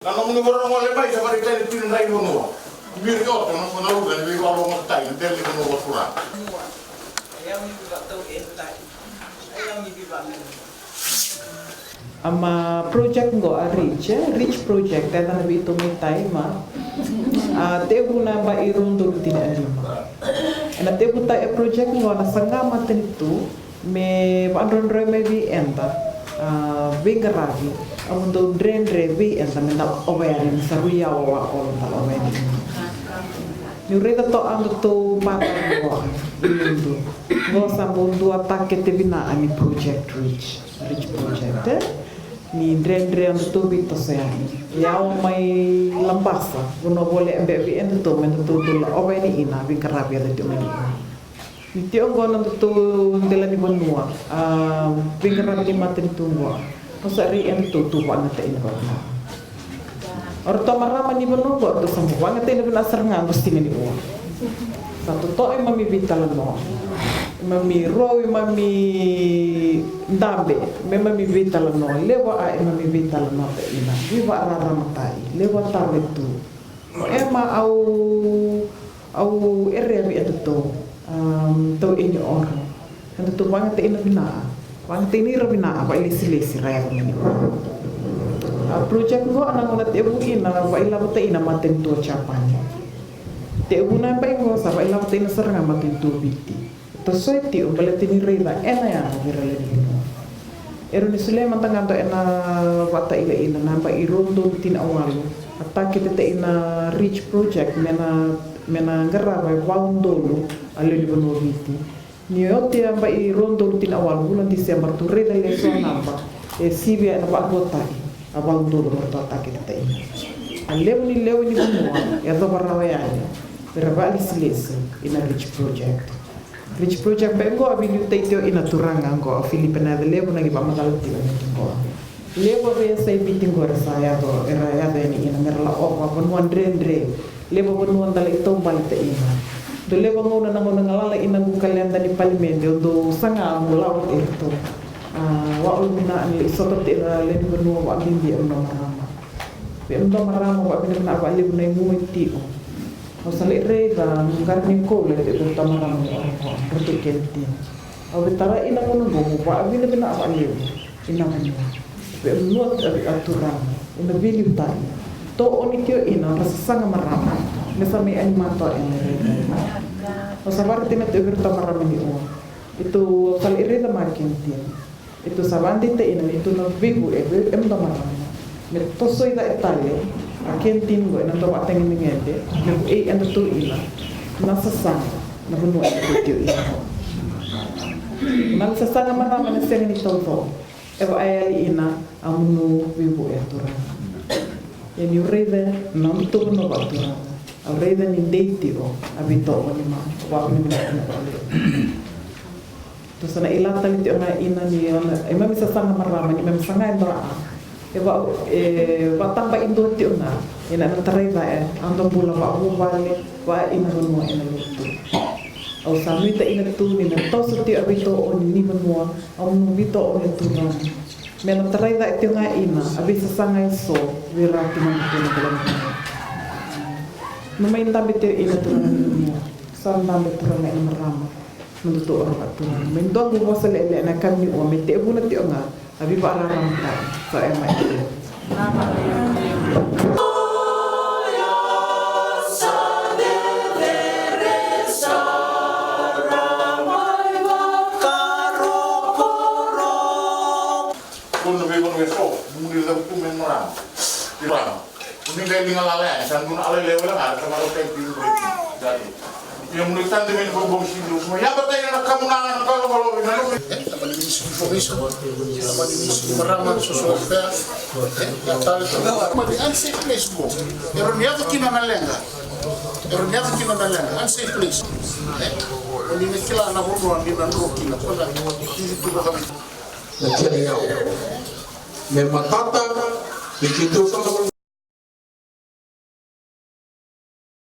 Nano muni ko rin wala ba isa pa rin tayo pinunay mo no. Biri ko to nang manalugan bi wala mo tayo deli ko no pura. Ayaw ni ba taw entay. Ayaw ni ba. Ama project ngo a rich project eta na bito mi taima. Te una ba irundo tin alima. Ana te buta e project ngo na sangama tenitu me bandron roy me bi enta. Vingaravi amundo drendre vi enta me na overi saruya wa on ta overi. Ni reda to ando to para ngo. Ngo sambundo atake te bina ani project rich project. Ni drendre ando to bito saya. Ya o mai lambasa, uno vole embe vi endo to men to la overi ina vingaravi ada de mani. Ni tio ngono to dela ni bonua. Vingaravi maten tungwa. Pasari endo to wa ngate ina ba. Orto marama ni bonua to sambu wa ngate ina bina seranga mesti ni o. Satu to e mami vital no. Mami roi mami ndambe me mami vital no lewa a mami vital no te ina viva rara matai lewa taretu ema au erre to to in or and to wang te ina bina wang te ni rabina apa ilisi raya ni project go ana ngona te bu ina ba ila te ina maten to chapanya te bu na pa ngo sa ba ila te ina seranga maten to biti to soiti o baletini rida ena ya virale ni ero ni Sulaiman tanganto ena wata ila ina namba irondo tin awalu atake te ina rich project mena ngaraba waundolo ale ni bonoviti ni ote amba irondo tin awalu bulan Desember tu rida le so namba e sibia na bagota awaundolo morto atake te ina lew ni bonua ya do barawa ya beraba alisilese ina rich project. Rich project bengo abili taitio ina turanga ngo Filipina de levo na giba magalti ngo levo be sai bitingo saya to era ya de ni ina ngerla o wa bonwan drendre levo bonwan dale to balte ina do levo ngona na ngona ngala ina bukalenda ni parliament do sanga mulaw erto wa ulna ni soto te le bonwa wa bindi no marama be ndo marama wa bindi na wa levo na muiti o o sale rega ngarni ko le te tamara mo prote kenti o betara ina ngono go ba abina bina apa lew ina ngono be not aturan ina bili tai to onikyo ina rasanga marama mesame animato ina rega o sabar tina te tamara mi o itu sale rega markenti itu sabandi te ina itu no vivo e tamara me toso ida etale akentin go na to ateng ngende na e ando to ina nasa sana na buno ito ina nang sa sana marama na sen ni toto e ba ay ina amuno vivo etura e ni rede na to no batura a rede ni deitiro abito ni ma wa ni na to sana ilata ni ona ina ni ona e mami sa sana marama ni mami sanga endra batang ba indo ti una ina na tarayba ando bula ba vale wa ina no ina luto au samita ina tu ni na toso ti abito on ni mo au bito on tu no me na tarayba ti nga ina abisa sangay so wirati man ti na kalam no may ndabite ina tu no sa ndabite tu na ina marama munduto ora tu me ndo go sale na kami o me te buna ti nga abi ba alarm ta so ema yang menurut dengan bom sidu semua ya bertanya nak kamu nangan kalau Taman Information, Taman Marama Sosofia, tal di unsafe place go. Eroniato kina nalenga, unsafe place. Oni nekila na bono ni na rokila, pada hizi tu kami. Memang kata begitu